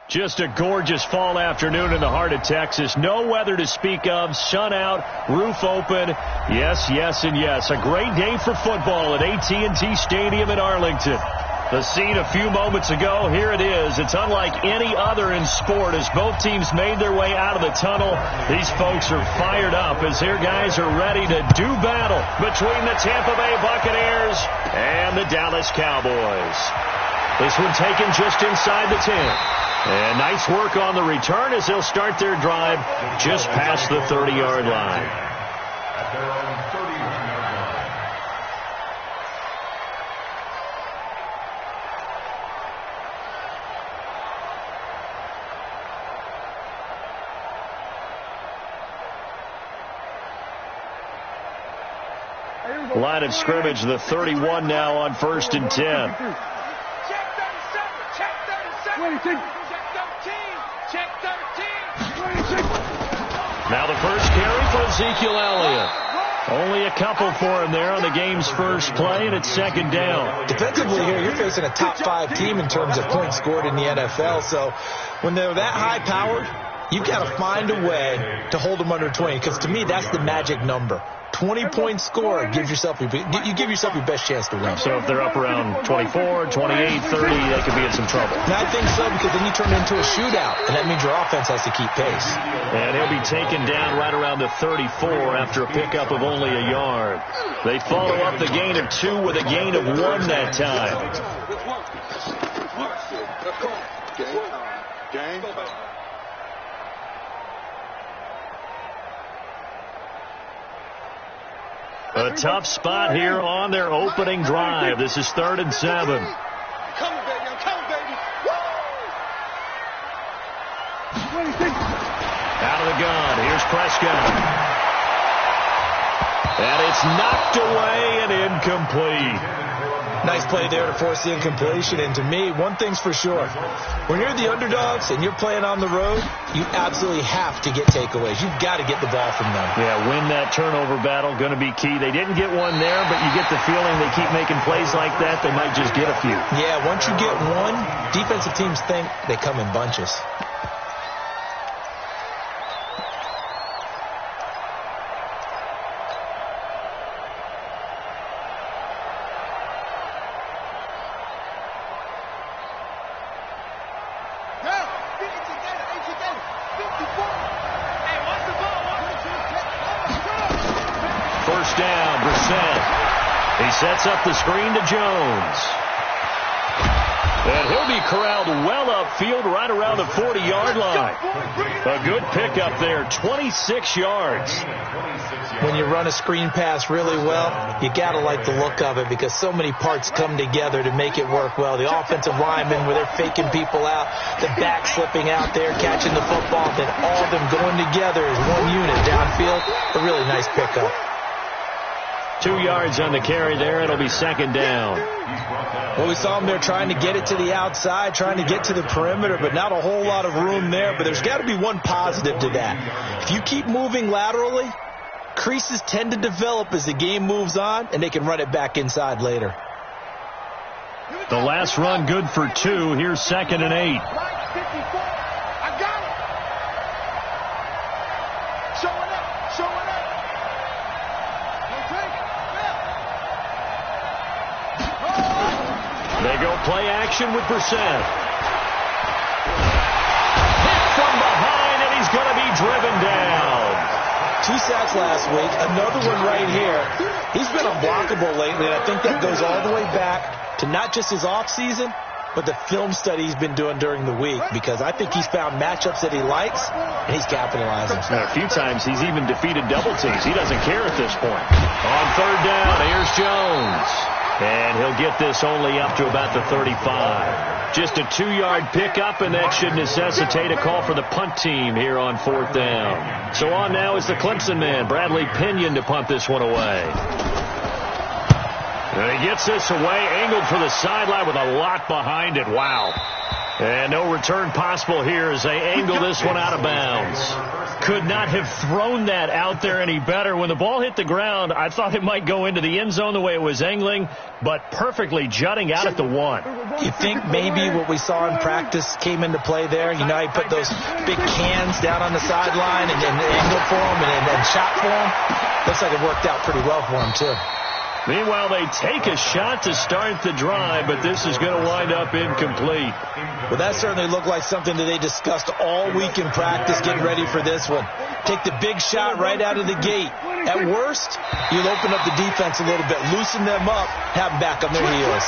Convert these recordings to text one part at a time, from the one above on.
Just a gorgeous fall afternoon in the heart of Texas. No weather to speak of. Sun out, roof open. Yes, yes, and yes. A great day for football at AT&T Stadium in Arlington. The scene a few moments ago, here it is. It's unlike any other in sport as both teams made their way out of the tunnel. These folks are fired up as their guys are ready to do battle between the Tampa Bay Buccaneers and the Dallas Cowboys. This one taken just inside the 10. And nice work on the return as they'll start their drive just past the 30-yard line. Line of scrimmage, the 31 now on 1st and 10. Now the first carry for Ezekiel Elliott. Only a couple for him there on the game's first play, and it's 2nd down. Defensively here, you're facing a top-5 team in terms of points scored in the NFL. So when they're that high-powered, you've got to find a way to hold them under 20, because to me, that's the magic number. 20-point score, you give yourself your best chance to win. So if they're up around 24, 28, 30, they could be in some trouble. And I think so, because then you turn it into a shootout, and that means your offense has to keep pace. And he'll be taken down right around the 34 after a pickup of only a yard. They follow up the gain of 2 with a gain of 1 that time. A tough spot here on their opening drive. This is 3rd and 7. I'm coming, baby. I'm coming, baby. Out of the gun. Here's Prescott. And it's knocked away and incomplete. Nice play there to force the incompletion. And to me, one thing's for sure. When you're the underdogs and you're playing on the road, you absolutely have to get takeaways. You've got to get the ball from them. Yeah, win that turnover battle, going to be key. They didn't get one there, but you get the feeling they keep making plays like that, they might just get a few. Yeah, once you get one, defensive teams think they come in bunches. Sets up the screen to Jones. And he'll be corralled well upfield right around the 40-yard line. A good pickup there, 26 yards. When you run a screen pass really well, you got to like the look of it because so many parts come together to make it work well. The offensive linemen, where they're faking people out, the back slipping out there, catching the football, then all of them going together as one unit downfield. A really nice pickup. 2 yards on the carry there. It'll be 2nd down. Well, we saw him there trying to get it to the outside, trying to get to the perimeter, but not a whole lot of room there. But there's got to be one positive to that. If you keep moving laterally, creases tend to develop as the game moves on, and they can run it back inside later. The last run good for 2. Here's 2nd and 8. Play action with Brissett. Hit from behind, and he's going to be driven down. 2 sacks last week, another one right here. He's been unblockable lately, and I think that goes all the way back to not just his offseason, but the film study he's been doing during the week, because I think he's found matchups that he likes, and he's capitalizing. Now, a few times he's even defeated double teams. He doesn't care at this point. On 3rd down, here's Jones. And he'll get this only up to about the 35. Just a 2-yard pickup, and that should necessitate a call for the punt team here on 4th down. So on now is the Clemson man, Bradley Pinion, to punt this one away. And he gets this away, angled for the sideline with a lot behind it. Wow. And no return possible here as they angle this one out of bounds. Could not have thrown that out there any better. When the ball hit the ground, I thought it might go into the end zone the way it was angling, but perfectly jutting out at the 1. You think maybe what we saw in practice came into play there? You know, he put those big cans down on the sideline and angled for him and shot for him. Looks like it worked out pretty well for him, too. Meanwhile, they take a shot to start the drive, but this is going to wind up incomplete. Well, that certainly looked like something that they discussed all week in practice, getting ready for this one. Take the big shot right out of the gate. At worst, you'll open up the defense a little bit, loosen them up, have them back on their heels.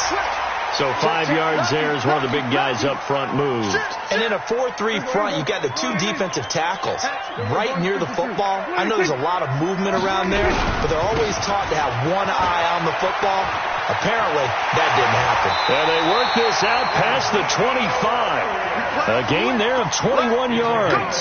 So 5 yards there as one of the big guys up front moved. And in a 4-3 front, you've got the 2 defensive tackles right near the football. I know there's a lot of movement around there, but they're always taught to have one eye on the football. Apparently, that didn't happen. And they work this out past the 25. A gain there of 21 yards.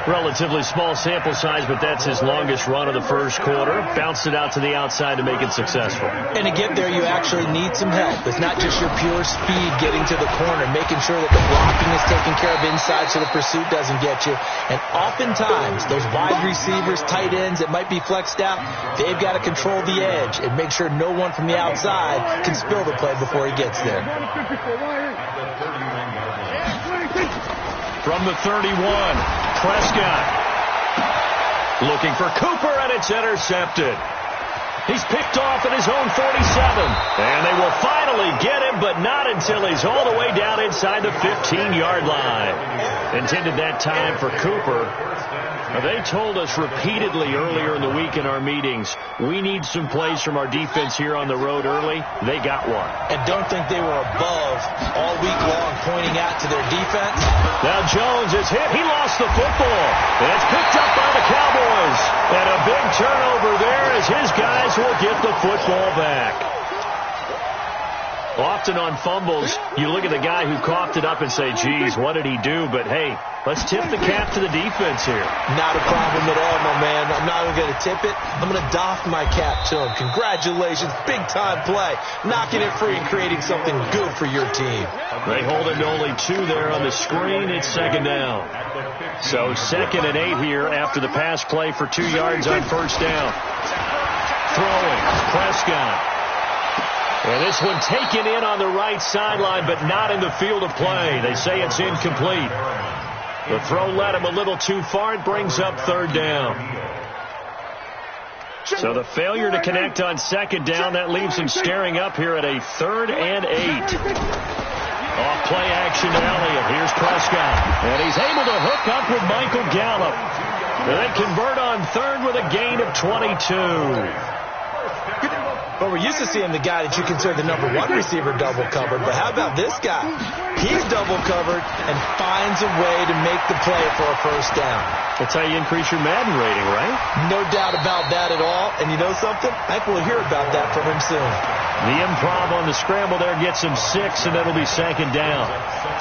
Relatively small sample size, but that's his longest run of the first quarter. Bounced it out to the outside to make it successful. And to get there, you actually need some help. It's not just your pure speed getting to the corner, making sure that the blocking is taken care of inside so the pursuit doesn't get you. And oftentimes, those wide receivers, tight ends that might be flexed out, they've got to control the edge and make sure no one from the outside can spill the play before he gets there. From the 31, Prescott looking for Cooper, and it's intercepted. He's picked off at his own 47, and they will finally get him, but not until he's all the way down inside the 15-yard line. Intended that time for Cooper. They told us repeatedly earlier in the week in our meetings, we need some plays from our defense here on the road early. They got one. And don't think they were above all week long pointing out to their defense. Now Jones is hit. He lost the football. And it's picked up by the Cowboys. And a big turnover there as his guys will get the football back. Often on fumbles, you look at the guy who coughed it up and say, geez, what did he do? But, hey, let's tip the cap to the defense here. Not a problem at all, my man. I'm not even going to tip it. I'm going to doff my cap to him. Congratulations. Big-time play. Knocking it free and creating something good for your team. They hold him to only 2 there on the screen. It's second down. So 2nd and 8 here after the pass play for 2 yards on first down. Throwing. Prescott. And this one taken in on the right sideline, but not in the field of play. They say it's incomplete. The throw led him a little too far. It brings up 3rd down. So the failure to connect on 2nd down, that leaves him staring up here at a 3rd and 8. Off play action to Elliott. Here's Prescott. And he's able to hook up with Michael Gallup. And they convert on 3rd with a gain of 22. Well, we're used to seeing the guy that you consider the number 1 receiver double covered, but how about this guy? He's double covered and finds a way to make the play for a first down. That's how you increase your Madden rating, right? No doubt about that at all. And you know something? I think we'll hear about that from him soon. The improv on the scramble there gets him 6, and it'll be 2nd down.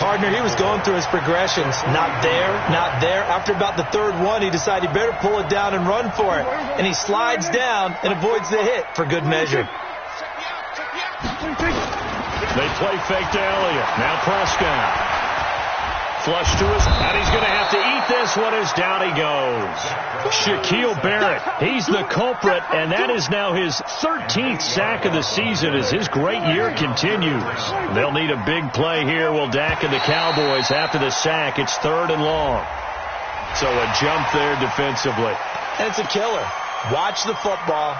Partner, he was going through his progressions. Not there, not there. After about the 3rd one, he decided he better pull it down and run for it. And he slides down and avoids the hit for good measure. They play fake to Elliott. Now Prescott. Flush to his, and he's going to have to eat this one as down he goes. Shaquille Barrett, he's the culprit, and that is now his 13th sack of the season as his great year continues. They'll need a big play here. Will Dak and the Cowboys after the sack. It's 3rd and long. So a jump there defensively. And it's a killer. Watch the football.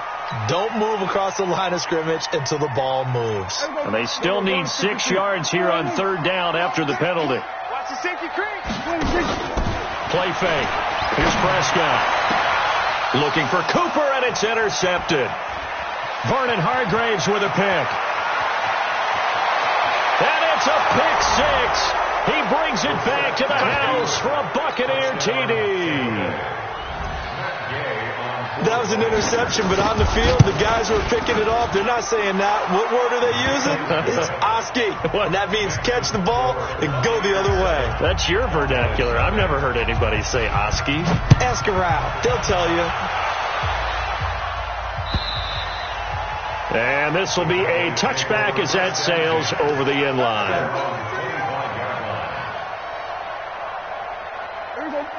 Don't move across the line of scrimmage until the ball moves. And they still need 6 yards here on 3rd down after the penalty. Play fake. Here's Prescott. Looking for Cooper, and it's intercepted. Vernon Hargraves with a pick. And it's a pick 6. He brings it back to the house for a Buccaneer TD. That was an interception, but on the field, the guys who are picking it off, they're not saying that. What word are they using? It's Oski. And that means catch the ball and go the other way. That's your vernacular. I've never heard anybody say Oski. Ask around. They'll tell you. And this will be a touchback as that sails over the end line.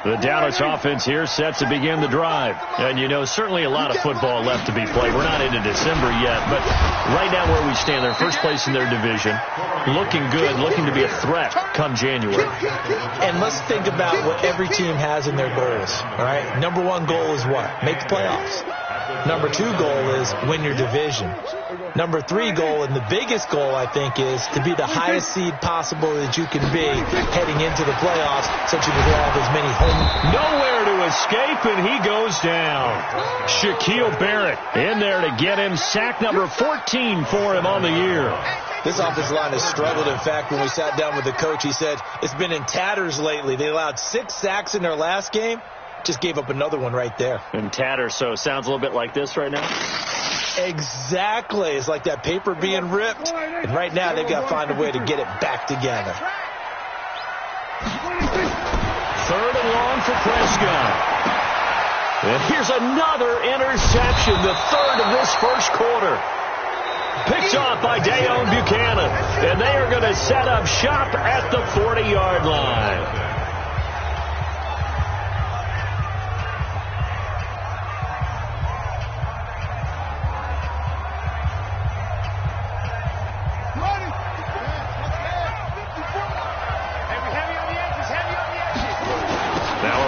The Dallas offense here set to begin the drive. And, you know, certainly a lot of football left to be played. We're not into December yet, but right now where we stand, they're first place in their division, looking good, looking to be a threat come January. And let's think about what every team has in their goals, all right? Number one goal is what? Make the playoffs. Number two goal is win your division. Number three goal, and the biggest goal, I think, is to be the highest seed possible that you can be heading into the playoffs so that you can have as many home. Nowhere to escape, and he goes down. Shaquille Barrett in there to get him. Sack number 14 for him on the year. This offensive line has struggled. In fact, when we sat down with the coach, he said it's been in tatters lately. They allowed 6 sacks in their last game. Just gave up another one right there. In tatters, so sounds a little bit like this right now? Exactly. It's like that paper being ripped. And right now they've got to find a way to get it back together. 3rd and long for Prescott. And here's another interception, the 3rd of this first quarter. Picked off by Dayon Buchanan. And they are going to set up shop at the 40-yard line.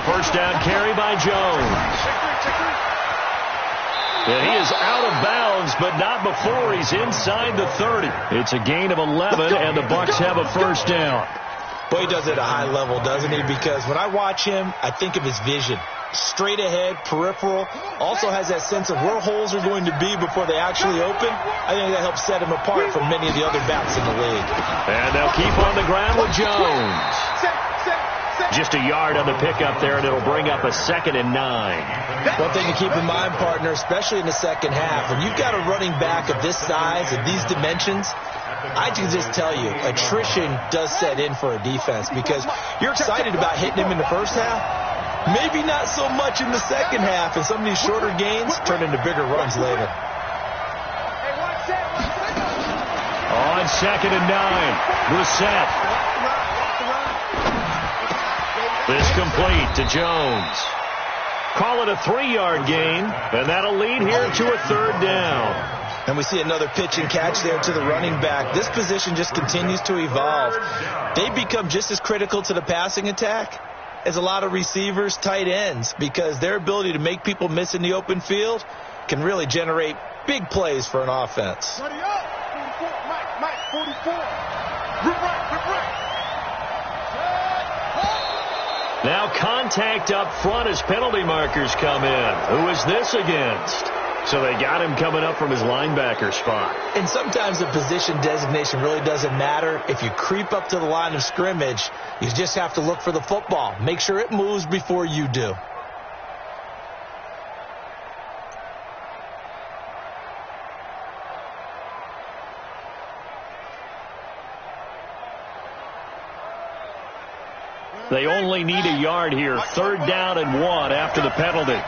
First down carry by Jones. And he is out of bounds, but not before he's inside the 30. It's a gain of 11, and the Bucs have a first down. Boy, he does it at a high level, doesn't he? Because when I watch him, I think of his vision. Straight ahead, peripheral. Also has that sense of where holes are going to be before they actually open. I think that helps set him apart from many of the other backs in the league. And they'll keep on the ground with Jones. Just a yard on the pickup there, and it'll bring up a 2nd and 9. One thing to keep in mind, partner, especially in the second half, when you've got a running back of this size, of these dimensions, I can just tell you, attrition does set in for a defense because you're excited about hitting him in the first half. Maybe not so much in the second half, and some of these shorter gains turn into bigger runs later. On 2nd and 9, Brissett. This complete to Jones. Call it a 3-yard gain, and that'll lead here to a 3rd down. And we see another pitch and catch there to the running back. This position just continues to evolve. They become just as critical to the passing attack as a lot of receivers, tight ends, because their ability to make people miss in the open field can really generate big plays for an offense. 44, Mike, 44. Rip right. Now contact up front as penalty markers come in. Who is this against? So they got him coming up from his linebacker spot. And sometimes the position designation really doesn't matter. If you creep up to the line of scrimmage, you just have to look for the football. Make sure it moves before you do. They only need a yard here. 3rd down and 1 after the penalty.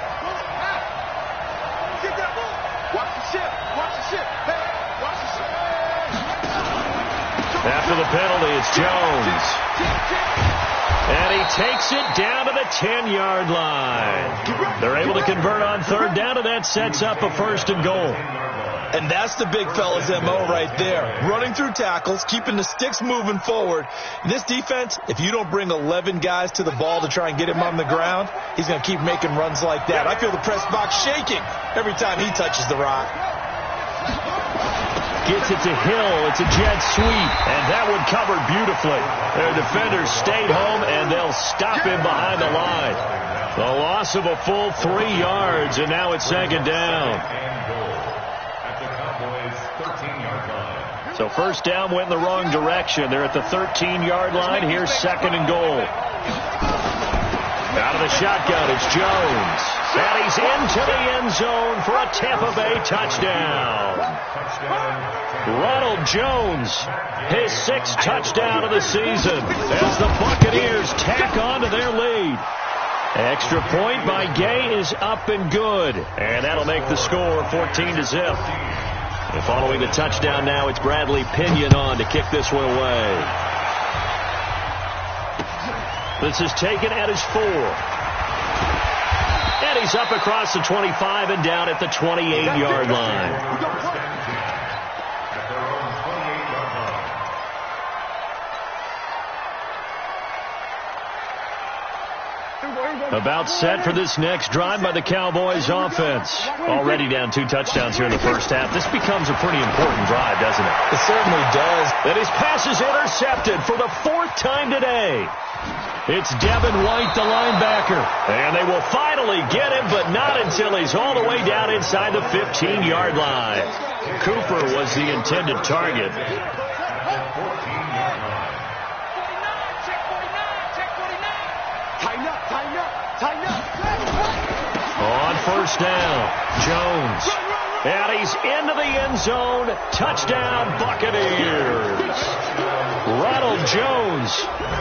After the penalty, it's Jones. And he takes it down to the 10-yard line. They're able to convert on 3rd down, and that sets up a 1st and goal. And that's the big fella's MO right there. Running through tackles, keeping the sticks moving forward. This defense, if you don't bring 11 guys to the ball to try and get him on the ground, he's going to keep making runs like that. I feel the press box shaking every time he touches the rock. Gets it to Hill. It's a jet sweep, and that one covered beautifully. Their defenders stayed home, and they'll stop him behind the line. The loss of a full 3 yards, and now it's 2nd down. So 1st down went in the wrong direction. They're at the 13-yard line. Here's 2nd and goal. Out of the shotgun, it's Jones. And he's into the end zone for a Tampa Bay touchdown. Ronald Jones, his 6th touchdown of the season as the Buccaneers tack on to their lead. Extra point by Gay is up and good. And that'll make the score 14-0. And following the touchdown now, it's Bradley Pinion on to kick this one away. This is taken at his 4. And he's up across the 25 and down at the 28-yard line. About set for this next drive by the Cowboys offense. Already down 2 touchdowns here in the first half. This becomes a pretty important drive, doesn't it? It certainly does. And his pass is intercepted for the 4th time today. It's Devin White, the linebacker. And they will finally get him, but not until he's all the way down inside the 15-yard line. Cooper was the intended target. On first down, Jones. And he's into the end zone. Touchdown, Buccaneers. Ronald Jones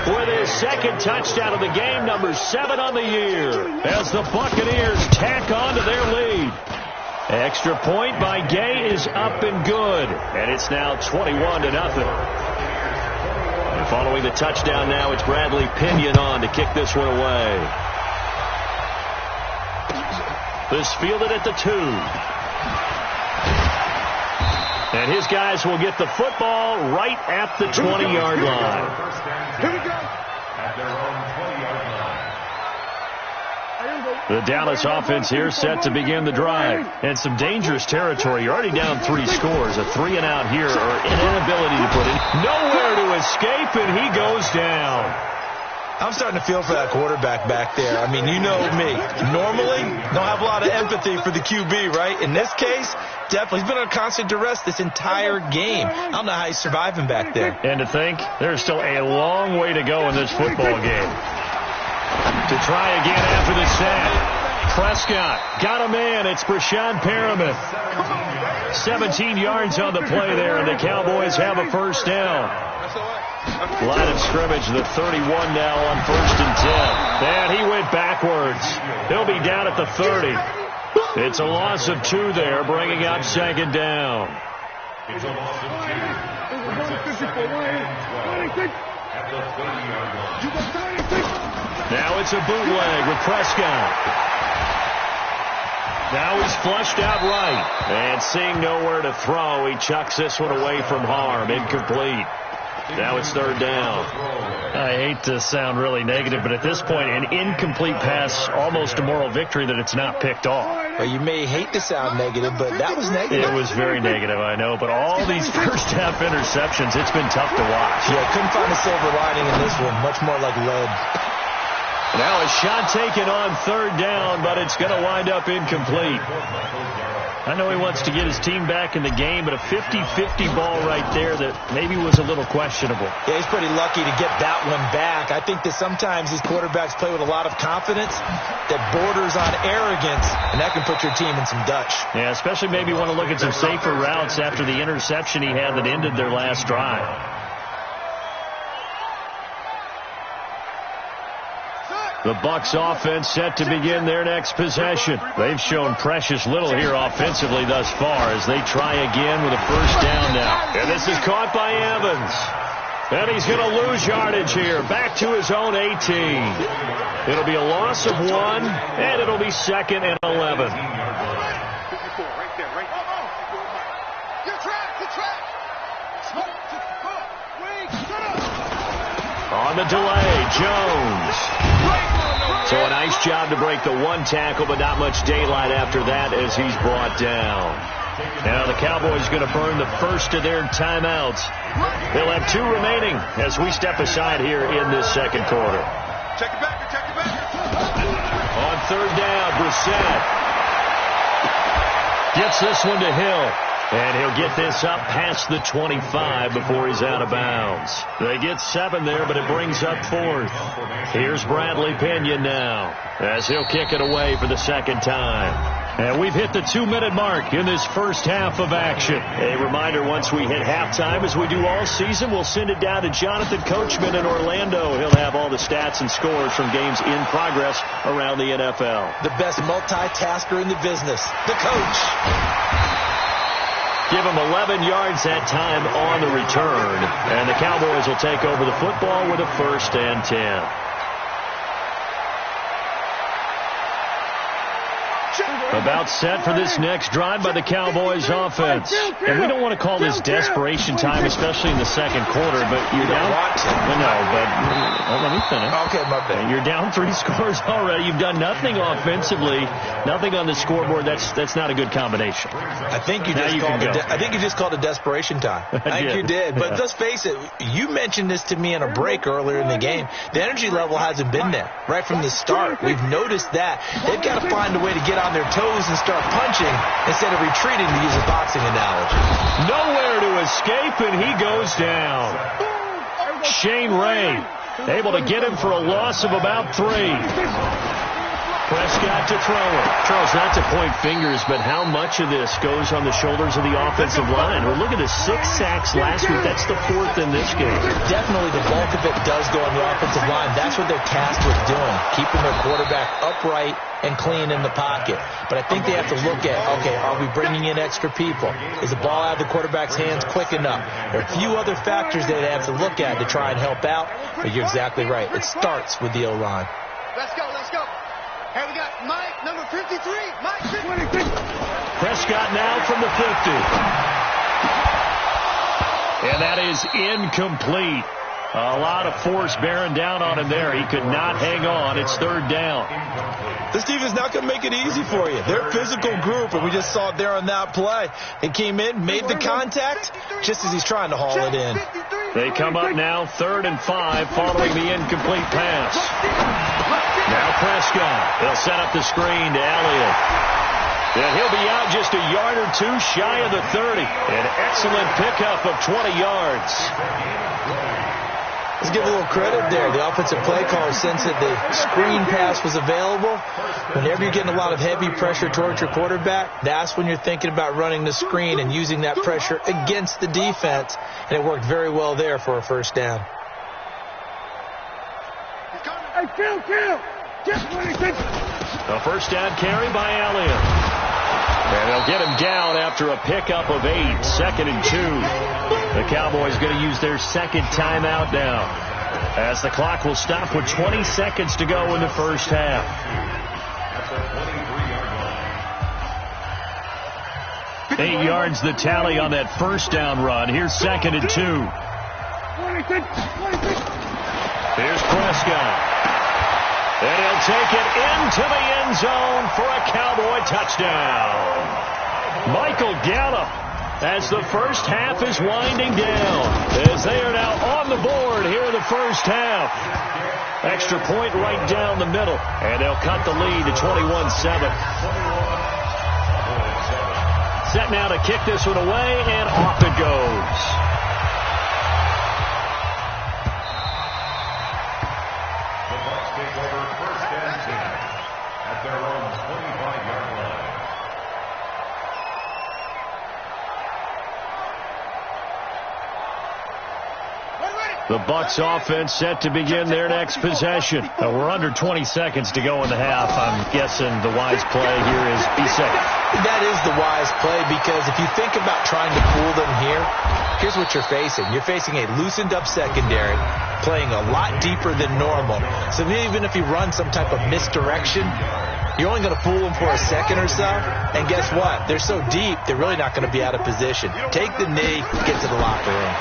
with his 2nd touchdown of the game, number 7 on the year, as the Buccaneers tack on to their lead. Extra point by Gay is up and good, and it's now 21-0. And following the touchdown now, it's Bradley Pinion on to kick this one away. This fielded at the 2. And his guys will get the football right at the 20-yard line. Here we go. The Dallas offense here set to begin the drive. And some dangerous territory. You're already down 3 scores. A 3-and-out here, or an inability to put it. Nowhere to escape, and he goes down. I'm starting to feel for that quarterback back there. I mean, you know me. Normally, don't have a lot of empathy for the QB, right? In this case, definitely. He's been on constant duress this entire game. I don't know how he's surviving back there. And to think, there's still a long way to go in this football game. To try again after the sack. Prescott got a man. It's Brashad Perriman. 17 yards on the play there, and the Cowboys have a first down. Line of scrimmage, the 31 now on 1st and 10. And he went backwards. He'll be down at the 30. It's a loss of 2 there, bringing up 2nd down. It's a loss of 2. Now it's a bootleg with Prescott. Now he's flushed out right. And seeing nowhere to throw, he chucks this one away from harm. Incomplete. Now it's 3rd down. I hate to sound really negative, but at this point, an incomplete pass, almost a moral victory that it's not picked off. Well, you may hate to sound negative, but that was negative. It was very negative, I know. But all these first-half interceptions, it's been tough to watch. Yeah, couldn't find a silver lining in this one. Much more like lead. Now a shot taken on 3rd down, but it's going to wind up incomplete. I know he wants to get his team back in the game, but a 50-50 ball right there that maybe was a little questionable. Yeah, he's pretty lucky to get that one back. I think that sometimes these quarterbacks play with a lot of confidence that borders on arrogance, and that can put your team in some Dutch. Yeah, especially maybe want to look at some safer routes after the interception he had that ended their last drive. The Bucs offense set to begin their next possession. They've shown precious little here offensively thus far as they try again with a first down now. And this is caught by Evans. And he's going to lose yardage here. Back to his own 18. It'll be a loss of 1, and it'll be 2nd and 11. On the delay, Jones. So a nice job to break the 1 tackle, but not much daylight after that as he's brought down. Now the Cowboys going to burn the first of their timeouts. They'll have 2 remaining as we step aside here in this 2nd quarter. Check it back, check it back. On 3rd down, Brissett gets this one to Hill. And he'll get this up past the 25 before he's out of bounds. They get 7 there, but it brings up 4th. Here's Bradley Pinion now as he'll kick it away for the 2nd time. And we've hit the 2-minute mark in this first half of action. A reminder, once we hit halftime, as we do all season, we'll send it down to Jonathan Coachman in Orlando. He'll have all the stats and scores from games in progress around the NFL. The best multitasker in the business, the coach. Give him 11 yards that time on the return. And the Cowboys will take over the football with a 1st and 10. About set for this next drive by the Cowboys offense. And we don't want to call this desperation time, especially in the second quarter, but you're down. Let me finish. Okay, my bad. You're down 3 scores already. You've done nothing offensively, nothing on the scoreboard. That's not a good combination. I think you just called it desperation time. I think you did. But let's face it, you mentioned this to me in a break earlier in the game. The energy level hasn't been there right from the start. We've noticed that. They've got to find a way to get on their toes and start punching instead of retreating, to use a boxing analogy. Nowhere to escape, and he goes down. Shane Ray able to get him for a loss of about 3. Prescott to throw it. Charles, not to point fingers, but how much of this goes on the shoulders of the offensive line? Well, look at the 6 sacks last week. That's the 4th in this game. Definitely the bulk of it does go on the offensive line. That's what they're tasked with doing, keeping their quarterback upright and clean in the pocket. But I think they have to look at, okay, are we bringing in extra people? Is the ball out of the quarterback's hands quick enough? There are a few other factors that they have to look at to try and help out, but you're exactly right. It starts with the O-line. Let's go. Here we got Mike, number 53. Mike, 56. Prescott now from the 50. And that is incomplete. A lot of force bearing down on him there. He could not hang on. It's 3rd down. This defense not going to make it easy for you. They're a physical group, and we just saw it there on that play. They came in, made the contact, just as he's trying to haul it in. They come up now 3rd and 5 following the incomplete pass. Now Prescott. They'll set up the screen to Elliott. And he'll be out just a yard or 2 shy of the 30. An excellent pickup of 20 yards. Let's give a little credit there. The offensive play caller sensed that the screen pass was available. Whenever you're getting a lot of heavy pressure towards your quarterback, that's when you're thinking about running the screen and using that pressure against the defense. And it worked very well there for a 1st down. Hey, kill. Just 26. A 1st down carry by Elliott. And they'll get him down after a pickup of 8. 2nd and 2. The Cowboys going to use their 2nd timeout now, as the clock will stop with 20 seconds to go in the 1st half. Eight yards the tally on that 1st down run. Here's 2nd and 2. 26. Here's Prescott. And he'll take it into the end zone for a Cowboy touchdown. Michael Gallup, as the 1st half is winding down, as they are now on the board here in the 1st half. Extra point right down the middle, and they'll cut the lead to 21-7. Set now to kick this one away, and off it goes. The Bucs offense set to begin their next possession. We're under 20 seconds to go in the half. I'm guessing the wise play here is be safe. That is the wise play, because if you think about trying to fool them here, here's what you're facing. You're facing a loosened up secondary, playing a lot deeper than normal. So even if you run some type of misdirection, you're only going to fool them for a second or so. And guess what? They're so deep, they're really not going to be out of position. Take the knee, get to the locker room.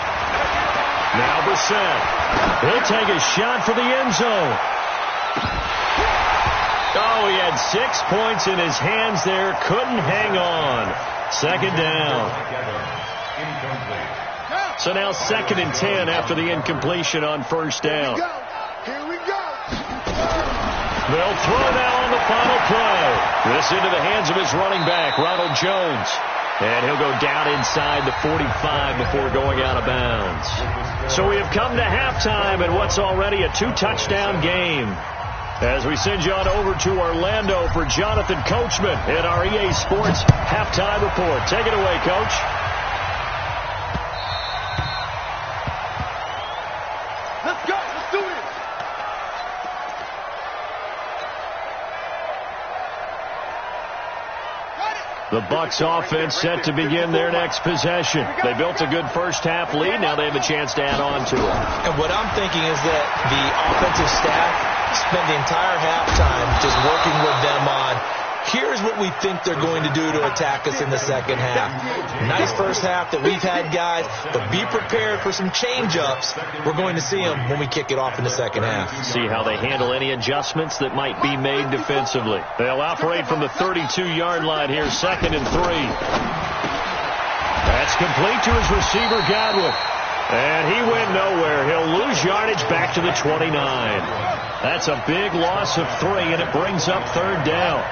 Now Brissett. He'll take a shot for the end zone. Oh, he had 6 points in his hands there. Couldn't hang on. 2nd down. So now 2nd and 10 after the incompletion on 1st down. Here we go. They'll throw now on the final play. This into the hands of his running back, Ronald Jones. And he'll go down inside the 45 before going out of bounds. So we have come to halftime in what's already a 2-touchdown game, as we send you on over to Orlando for Jonathan Coachman in our EA Sports Halftime Report. Take it away, Coach. Let's go. Let's do this. The Bucs offense set to begin their next possession. They built a good 1st half lead. Now they have a chance to add on to it. And what I'm thinking is that the offensive staff spent the entire halftime just working with them on Here's what we think they're going to do to attack us in the second half. Nice first half that we've had, guys, but be prepared for some change-ups. We're going to see them when we kick it off in the second half. See how they handle any adjustments that might be made defensively. They'll operate from the 32-yard line here, 2nd and 3. That's complete to his receiver, Godwin. And he went nowhere. He'll lose yardage back to the 29. That's a big loss of 3, and it brings up 3rd down.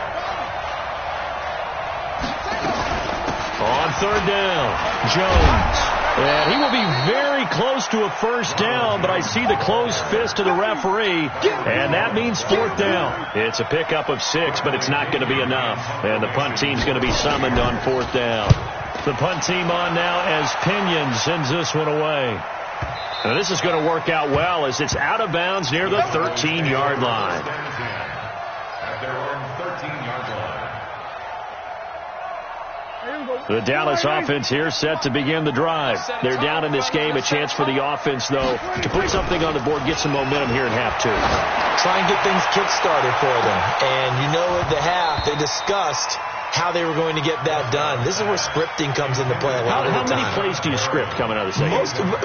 On 3rd down, Jones. And he will be very close to a first down, but I see the closed fist of the referee, and that means 4th down. It's a pickup of 6, but it's not going to be enough. And the punt team's going to be summoned on 4th down. The punt team on now as Pinion sends this one away. Now this is going to work out well as it's out of bounds near the 13-yard line. The Dallas offense here set to begin the drive. They're down in this game. A chance for the offense, though, to put something on the board, get some momentum here in half 2. Try and get things kick-started for them. And you know at the half, they discussed how they were going to get that done. This is where scripting comes into play a lot of the time. How many plays do you script coming out of the second?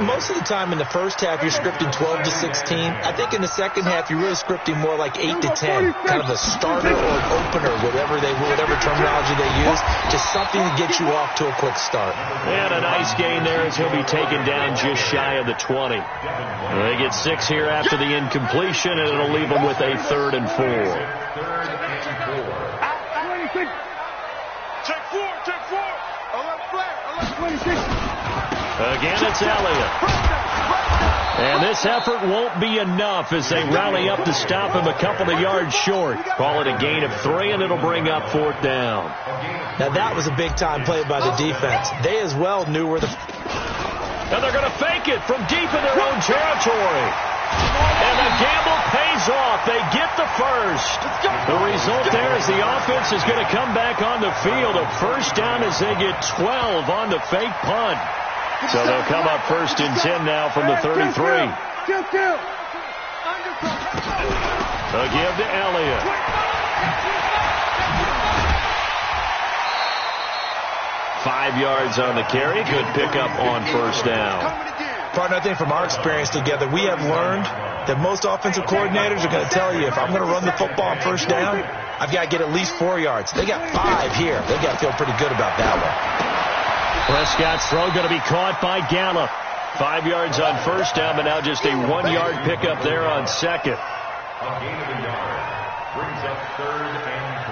Most of the time in the first half, you're scripting 12 to 16. I think in the second half, you're really scripting more like 8 to 10, kind of a starter or an opener, whatever terminology they use, just something to get you off to a quick start. And a nice gain there as he'll be taken down just shy of the 20. They get 6 here after the incompletion, and it'll leave them with a 3rd and 4. Again, it's Elliott. And this effort won't be enough as they rally up to stop him a couple of yards short. Call it a gain of 3, and it'll bring up 4th down. Now, that was a big-time play by the defense. They as well knew where the... And they're going to fake it from deep in their own territory. And the gamble pays off. They get the first. The result there is the offense is going to come back on the field. A first down as they get 12 on the fake punt. So they'll come up 1st and 10 now from the 33. A give to Elliott. Five yards on the carry. Good pickup on first down. Partner, I think from our experience together, we have learned that most offensive coordinators are going to tell you, if I'm going to run the football on first down, I've got to get at least 4 yards. They got 5 here. They got to feel pretty good about that one. Prescott's throw going to be caught by Gallup. 5 yards on first down, but now just a 1-yard pickup there on second. A gain of a yard brings up 3rd and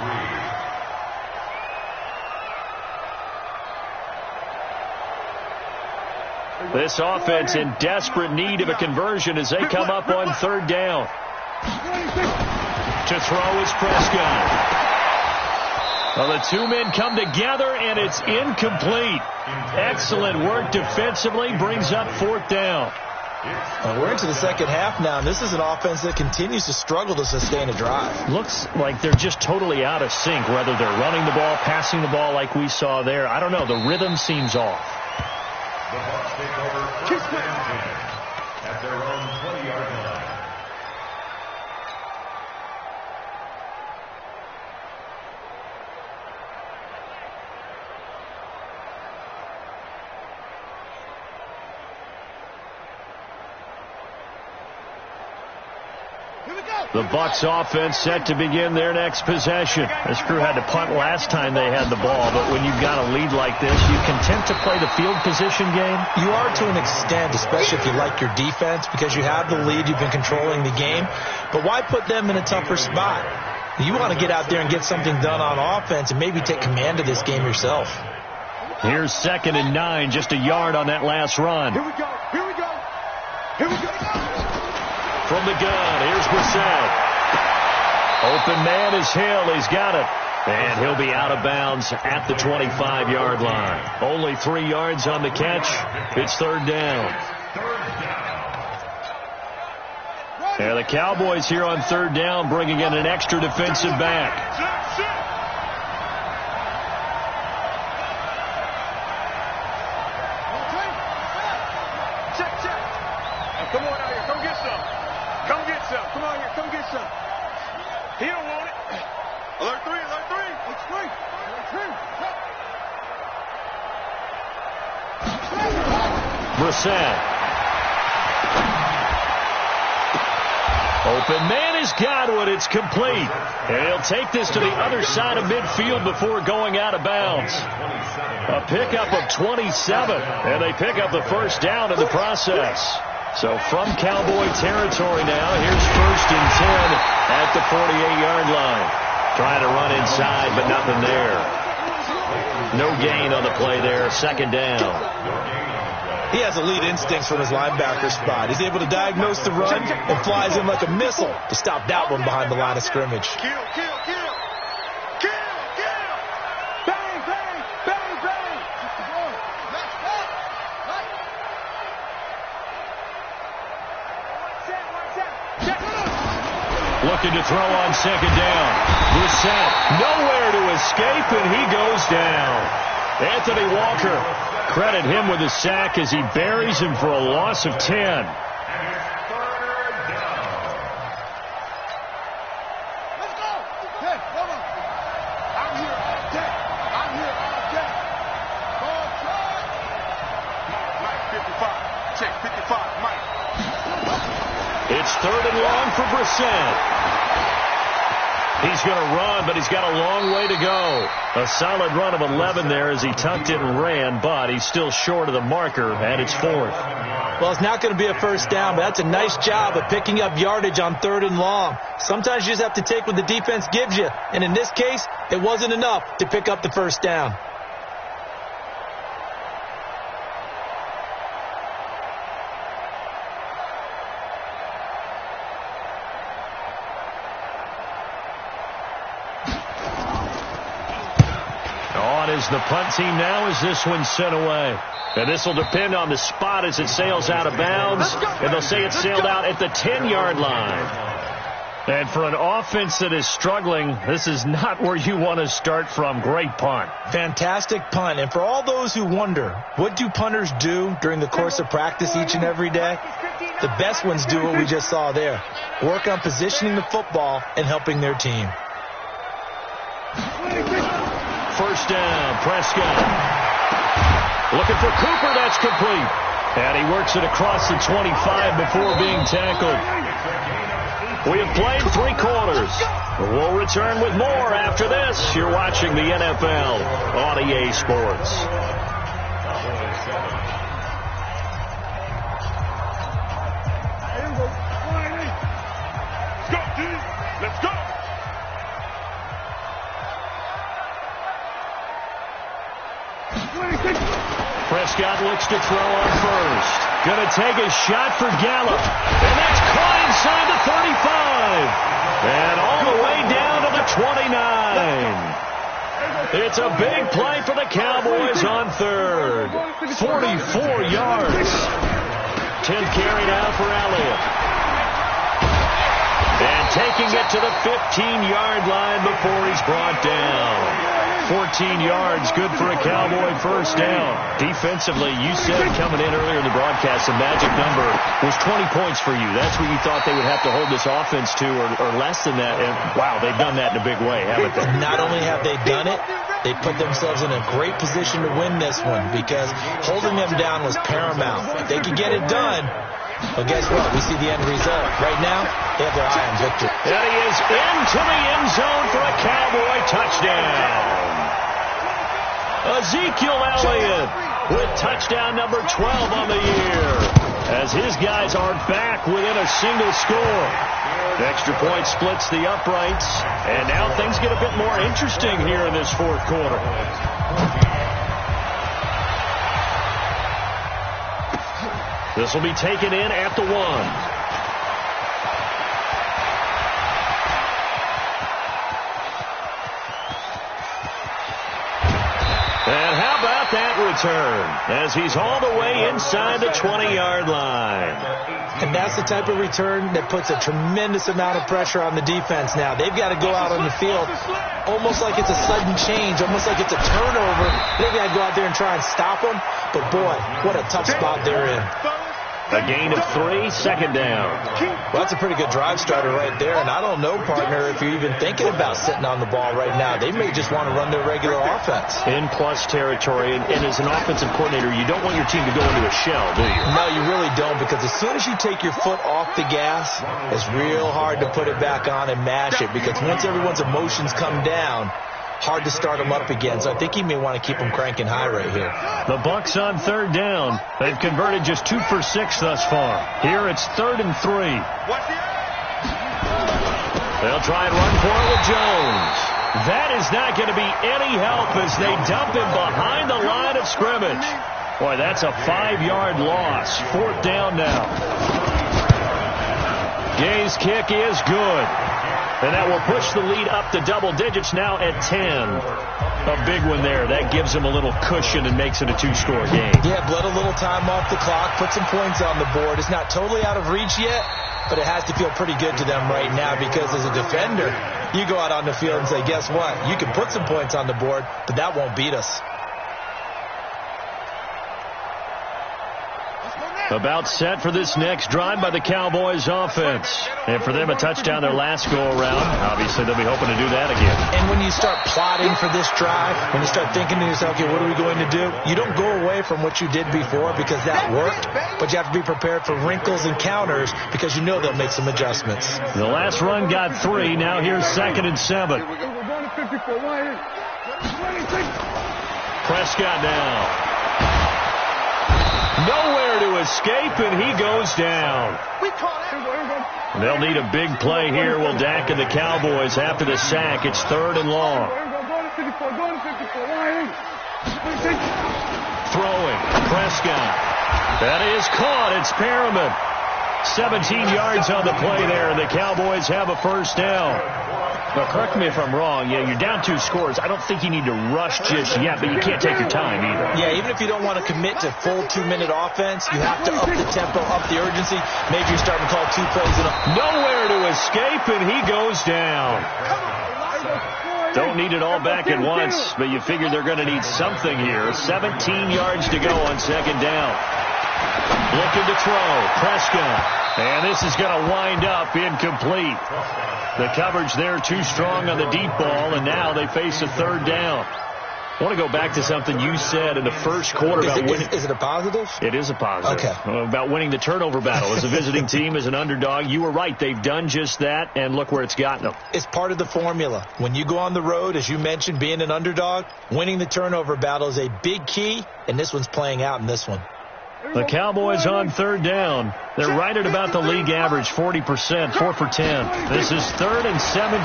3. This offense in desperate need of a conversion as they come up on 3rd down. To throw is Prescott. Well, the 2 men come together, and it's incomplete. Excellent work defensively, brings up 4th down. We're into the second half now, and this is an offense that continues to struggle to sustain a drive. Looks like they're just totally out of sync, whether they're running the ball, passing the ball like we saw there. I don't know. The rhythm seems off. The Bucs take over 1st and 10 at their own 20-yard line. The Bucs offense set to begin their next possession. This crew had to punt last time they had the ball, but when you've got a lead like this, you content to play the field position game? You are to an extent, especially if you like your defense, because you have the lead, you've been controlling the game. But why put them in a tougher spot? You want to get out there and get something done on offense and maybe take command of this game yourself. Here's 2nd and 9, just a yard on that last run. Here we go. Here we go. Here we go. From the gun, here's Brissett. Open man is Hill. He's got it. And he'll be out of bounds at the 25-yard line. Only 3 yards on the catch. It's 3rd down. And the Cowboys here on 3rd down bringing in an extra defensive back. Come on out here. Come get some. Come get some. Come on here. Come get some. He don't want it. Alert 3, alert 3. Alert 3. Brissett. Open man is Godwin. It's complete. And he'll take this to the other side of midfield before going out of bounds. A pickup of 27, and they pick up the first down in the process. So from Cowboy territory now, here's 1st and 10 at the 48-yard line. Trying to run inside, but nothing there. No gain on the play there. 2nd down. He has elite instincts from his linebacker spot. He's able to diagnose the run and flies in like a missile to stop that one behind the line of scrimmage. Kill. Bang, bang, bang, bang. Looking to throw on 2nd down. Brissett nowhere to escape, and he goes down. Anthony Walker, credit him with a sack as he buries him for a loss of 10. Let's go. Hey, come on. I'm here all day. Ball try. Mike 55. Check 55, Mike. It's 3rd and long for Brissett. He's going to run, but he's got a long way to go. A solid run of 11 there as he tucked it and ran, but he's still short of the marker, and it's 4th. Well, it's not going to be a first down, but that's a nice job of picking up yardage on 3rd and long. Sometimes you just have to take what the defense gives you, and in this case, it wasn't enough to pick up the first down. Is the punt team now as this one's sent away. And this will depend on the spot as it sails out of bounds. And they'll say it sailed out at the 10-yard line. And for an offense that is struggling, this is not where you want to start from. Great punt. Fantastic punt. And for all those who wonder, what do punters do during the course of practice each and every day? The best ones do what we just saw there. Work on positioning the football and helping their team. 1st down, Prescott. Looking for Cooper, that's complete. And he works it across the 25 before being tackled. We have played 3 quarters. We'll return with more after this. You're watching the NFL on EA Sports. Let's go. Prescott looks to throw on 1st. Going to take a shot for Gallup. And that's caught inside the 35. And all the way down to the 29. It's a big play for the Cowboys on 3rd. 44 yards. 10th carry now for Elliott. And taking it to the 15-yard line before he's brought down. 14 yards, good for a Cowboy first down. Defensively, you said coming in earlier in the broadcast, the magic number was 20 points for you. That's what you thought they would have to hold this offense to, or less than that. And wow, they've done that in a big way, haven't they? Not only have they done it, they put themselves in a great position to win this one because holding them down was paramount. If they could get it done, well, guess what? We see the end result. Right now, they have their eye on victory. And he is into the end zone for a Cowboy touchdown. Ezekiel Elliott with touchdown number 12 on the year as his guys are back within a single score. The extra point splits the uprights, and now things get a bit more interesting here in this 4th quarter. This will be taken in at the 1. And how about that return as he's all the way inside the 20-yard line. And that's the type of return that puts a tremendous amount of pressure on the defense now. They've got to go out on the field almost like it's a sudden change, almost like it's a turnover. They've got to go out there and try and stop them. But, boy, what a tough spot they're in. A gain of 3, second down. Well, that's a pretty good drive starter right there. And I don't know, partner, if you're even thinking about sitting on the ball right now. They may just want to run their regular offense. In plus territory. And as an offensive coordinator, you don't want your team to go into a shell, do you? No, you really don't, because as soon as you take your foot off the gas, it's real hard to put it back on and mash it, because once everyone's emotions come down, hard to start them up again. So I think he may want to keep them cranking high right here. The Bucs on third down. They've converted just 2 for 6 thus far. Here it's 3rd and 3. They'll try and run for it with Jones. That is not going to be any help as they dump him behind the line of scrimmage. Boy, that's a 5-yard loss. 4th down now. Gay's kick is good. And that will push the lead up to double digits now at 10. A big one there. That gives them a little cushion and makes it a 2-score game. Yeah, bled a little time off the clock, put some points on the board. It's not totally out of reach yet, but it has to feel pretty good to them right now, because as a defender, you go out on the field and say, guess what? You can put some points on the board, but that won't beat us. About set for this next drive by the Cowboys offense. And for them, a touchdown their last go-around. Obviously, they'll be hoping to do that again. And when you start plotting for this drive, when you start thinking to yourself, okay, what are we going to do? You don't go away from what you did before, because that worked, but you have to be prepared for wrinkles and counters, because you know they'll make some adjustments. The last run got 3. Now here's 2nd and 7. Prescott now. Nowhere to escape, and he goes down. They'll need a big play here. Will Dak and the Cowboys after the sack. It's 3rd and long. Throwing. Prescott. That is caught. It's Perriman. 17 yards on the play there, and the Cowboys have a 1st down. Now, correct me if I'm wrong. Yeah, you're down 2 scores. I don't think you need to rush just yet, but you can't take your time either. Yeah, even if you don't want to commit to full 2-minute offense, you have to up the tempo, up the urgency. Maybe you're starting to call 2 plays. Nowhere to escape, and he goes down. Don't need it all back at once, but you figure they're going to need something here. 17 yards to go on 2nd down. Looking to throw. Prescott. And this is going to wind up incomplete. The coverage there too strong on the deep ball, and now they face a 3rd down. I want to go back to something you said in the first quarter about winning. Is it a positive? It is a positive. Okay. About winning the turnover battle. As a visiting team, as an underdog, you were right. They've done just that, and look where it's gotten them. It's part of the formula. When you go on the road, as you mentioned, being an underdog, winning the turnover battle is a big key, and this one's playing out in this one. The Cowboys on 3rd down. They're right at about the league average, 40%, 4 for 10. This is 3rd and 17.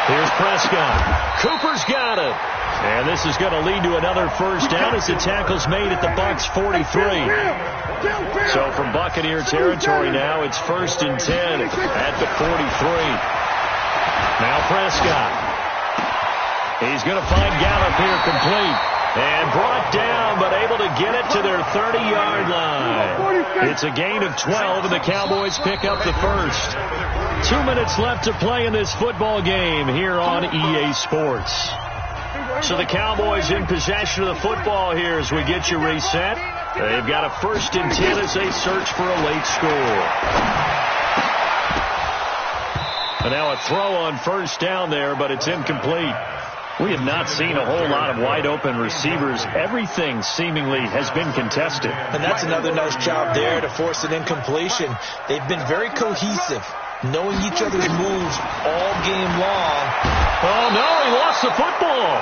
Here's Prescott. Cooper's got it. And this is going to lead to another 1st down as the tackle's made at the Bucs 43. So from Buccaneer territory now, it's 1st and 10 at the 43. Now Prescott. He's going to find Gallup here complete. And brought down, but able to get it to their 30-yard line. It's a gain of 12, and the Cowboys pick up the 1st. 2 minutes left to play in this football game here on EA Sports. So the Cowboys in possession of the football here as we get you reset. They've got a 1st and 10 as they search for a late score. And now a throw on 1st down there, but it's incomplete. We have not seen a whole lot of wide-open receivers. Everything seemingly has been contested. And that's another nice job there to force an incompletion. They've been very cohesive, knowing each other's moves all game long. Oh, no, he lost the football.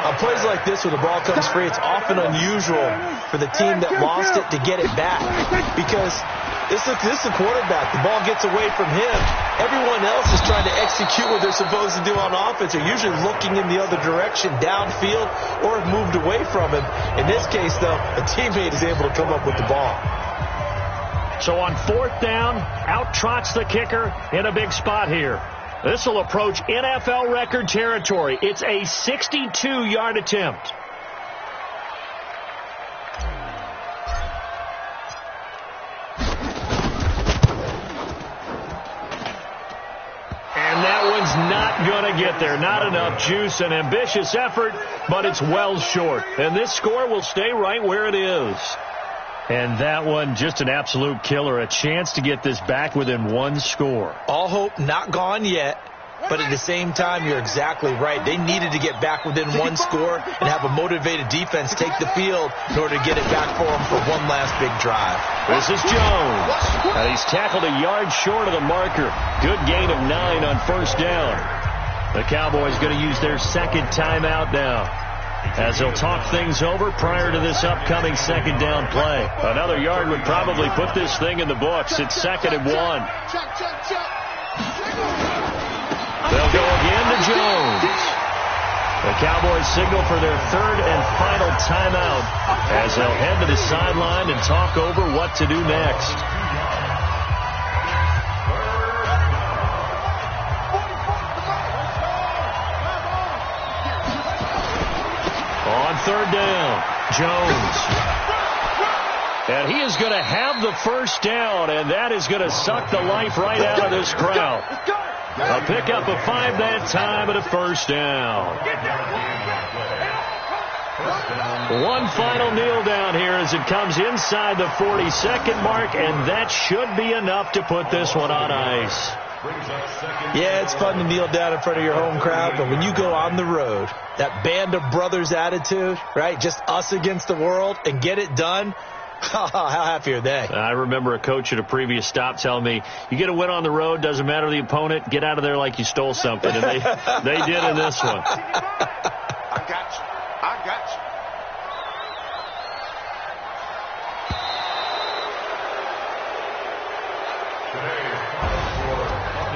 On plays like this, when the ball comes free, it's often unusual for the team that lost it to get it back. Because this is the quarterback. The ball gets away from him. Everyone else is trying to execute what they're supposed to do on offense. They're usually looking in the other direction, downfield, or have moved away from him. In this case, though, a teammate is able to come up with the ball. So on 4th down, out trots the kicker in a big spot here. This will approach NFL record territory. It's a 62-yard attempt. And that one's not going to get there. Not enough juice. An ambitious effort, but it's well short. And this score will stay right where it is. And that one, just an absolute killer. A chance to get this back within one score. All hope not gone yet, but at the same time, you're exactly right. They needed to get back within one score and have a motivated defense take the field in order to get it back for them for one last big drive. This is Jones. And he's tackled a yard short of the marker. Good gain of 9 on first down. The Cowboys going to use their second timeout now, as they'll talk things over prior to this upcoming second down play. Another yard would probably put this thing in the books. It's 2nd and 1. They'll go again to Jones. The Cowboys signal for their third and final timeout as they'll head to the sideline and talk over what to do next. On third down, Jones. And he is going to have the first down, and that is going to suck the life right out of this crowd. A pickup of 5 that time and a first down. One final kneel down here as it comes inside the 40-second mark, and that should be enough to put this one on ice. Yeah, it's fun to kneel down in front of your home crowd, but when you go on the road, that band of brothers attitude, right, just us against the world, and get it done, how happy are they? I remember a coach at a previous stop telling me, you get a win on the road, doesn't matter the opponent, get out of there like you stole something. And they did in this one. I got you. I got you.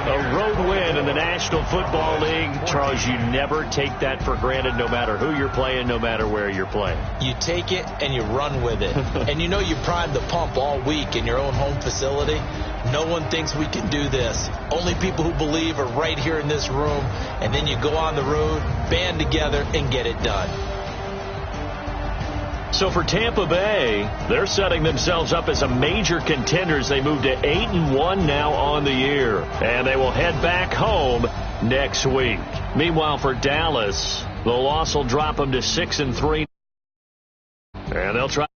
A road win in the National Football League. Charles, you never take that for granted, no matter who you're playing, no matter where you're playing. You take it and you run with it. And you know you primed the pump all week in your own home facility. No one thinks we can do this. Only people who believe are right here in this room. And then you go on the road, band together, and get it done. So for Tampa Bay, they're setting themselves up as a major contender as they move to 8-1 now on the year. And they will head back home next week. Meanwhile, for Dallas, the loss will drop them to 6-3. And they'll try.